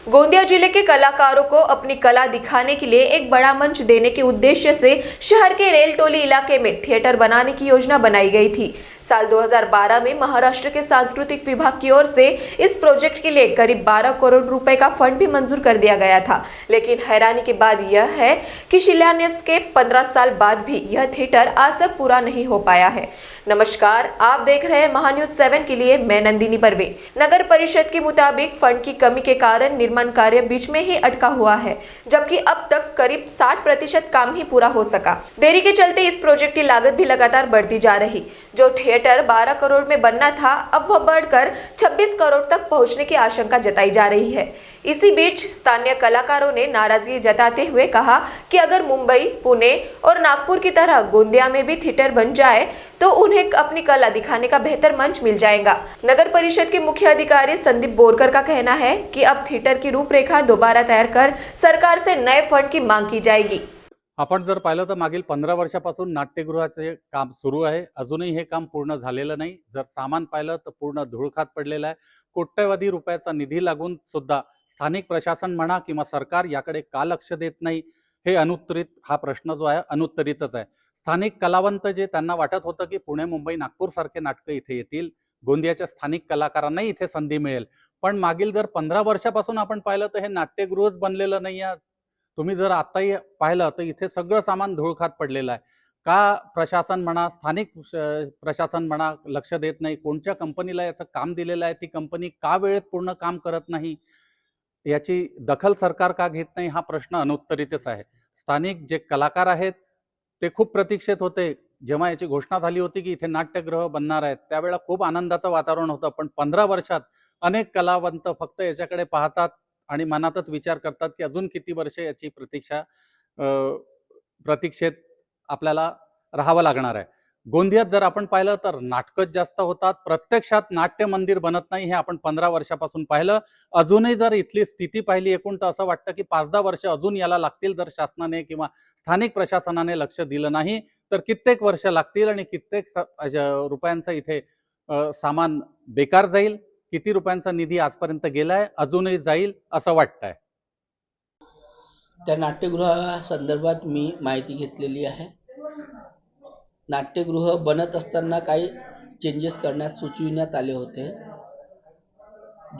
गोंदिया जिले के कलाकारों को अपनी कला दिखाने के लिए एक बड़ा मंच देने के उद्देश्य से शहर के रेल टोली इलाके में थिएटर बनाने की योजना बनाई गई थी। साल 2012 में महाराष्ट्र के सांस्कृतिक विभाग की ओर से इस प्रोजेक्ट के लिए करीब 12 करोड़ रुपए का फंड भी मंजूर कर दिया गया था। लेकिन हैरानी की बात यह है कि शिलान्यास के 15 साल बाद भी यह थिएटर आज तक पूरा नहीं हो पाया है। नमस्कार, आप देख रहे हैं महान्यूज 7 के लिए मैं नंदिनी परवीन। नगर परिषद के मुताबिक फंड की कमी के कारण निर्माण कार्य बीच में ही अटका हुआ है, जबकि अब तक करीब 60% काम ही पूरा हो सका। देरी के चलते इस प्रोजेक्ट की लागत भी लगातार बढ़ती जा रही। जो थिएटर 12 करोड़ में बनना था, अब वह बढ़कर 26 करोड़ तक पहुंचने की आशंका जताई जा रही है। इसी बीच स्थानीय कलाकारों ने नाराजगी जताते हुए कहा कि अगर मुंबई, पुणे और नागपुर की तरह गोंदिया में भी थिएटर बन जाए तो उन्हें अपनी कला दिखाने का बेहतर मंच मिल जाएगा। नगर परिषद के मुख्य अधिकारी संदीप बोरकर का कहना है कि अब थिएटर की रूपरेखा दोबारा तैयार कर सरकार से नए फंड की मांग की जाएगी। आपण जर पाहिलं तर मागील 15 वर्षापासून नाट्यगृहाचे काम सुरू आहे। अजूनही हे काम पूर्ण झालेलं नाही। जर सामान पाहिलं तर पूर्ण धूळखात पडलेलं आहे। कोट्यवधी रुपयाचा निधी लागून सुद्धा स्थानिक प्रशासन म्हणा किंवा सरकार याकडे का लक्ष देत नाही, हे अनुत्तरित हा प्रश्न जो आहे अनुत्तरितच आहे। स्थानिक कलावंत जे त्यांना वाटत होतं की पुणे, मुंबई, नागपूर सारखे नाटकं इथे येतील, गोंदियाच्या स्थानिक कलाकारांनाही इथे संधी मिळेल, पण मागील जर 15 वर्षापासून आपण पाहिलं तर हे नाट्यगृहच बनलेलं नाही आहे। तुम्ही जर आताही पाहिलं तर इथे सगळं सामान धूळखात पडलेलं आहे। का प्रशासन म्हणा, स्थानिक प्रशासन म्हणा लक्ष देत नाही? कोणत्या कंपनीला याचं काम दिलेलं आहे, ती कंपनी का वेळेत पूर्ण काम करत नाही, याची दखल सरकार का घेत नाही, हा प्रश्न अनुत्तरितच आहे। स्थानिक जे कलाकार आहेत ते खूप प्रतीक्षेत होते। जेव्हा याची घोषणा झाली होती की इथे नाट्यगृह बनणार आहेत, त्यावेळेला खूप आनंदाचं वातावरण होतं, पण 15 वर्षात अनेक कलावंत फक्त याच्याकडे पाहतात आणि मनातच विचार करतात की अजून किती वर्ष याची प्रतीक्षेत आपल्याला राहावं लागणार आहे। गोंदियात जर आपण पाहिलं तर नाटकच जास्त होतात, प्रत्यक्षात नाट्य मंदिर बनत नाही, हे आपण 15 वर्षापासून पाहिलं। अजूनही जर इथली स्थिती पाहिली एकूण तर असं वाटतं की 5-10 वर्ष अजून याला लागतील। जर शासनाने किंवा स्थानिक प्रशासनाने लक्ष दिलं नाही तर कित्येक वर्ष लागतील आणि कित्येक रुपयांचं इथे सामान बेकार जाईल। किती रुपयांचा निधी आजपर्यंत गेलाय, अजूनही जाईल असं वाटतंय। त्या नाट्यगृहासंदर्भात मी माहिती घेतलेली आहे। नाट्यगृह बनत असताना काही चेंजेस करण्यात सुचविण्यात आले होते।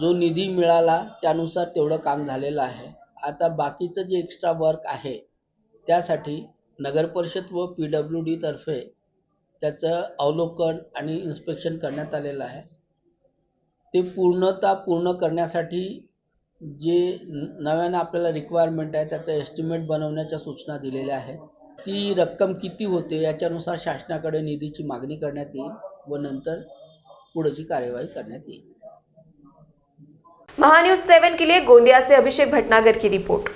जो निधी मिळाला त्यानुसार तेवढं काम झालेलं आहे। आता बाकीचं जे एक्स्ट्रा वर्क आहे त्यासाठी नगर परिषद व PWD तर्फे त्याचं अवलोकन आणि इन्स्पेक्शन करण्यात आलेलं आहे। ते पूर्ण करण्यासाठी जे नव्यानं आपल्याला रिक्वायरमेंट आहे त्याचं एस्टिमेट बनवण्याच्या सूचना दिलेल्या आहेत। ती रक्कम किती होते याच्यानुसार शासनाकडे निधीची मागणी करण्यात येईल व नंतर पुढची कार्यवाही करण्यात येईल। महान्यूज 7 के लिए गोंदिया से अभिषेक भटनागर की रिपोर्ट।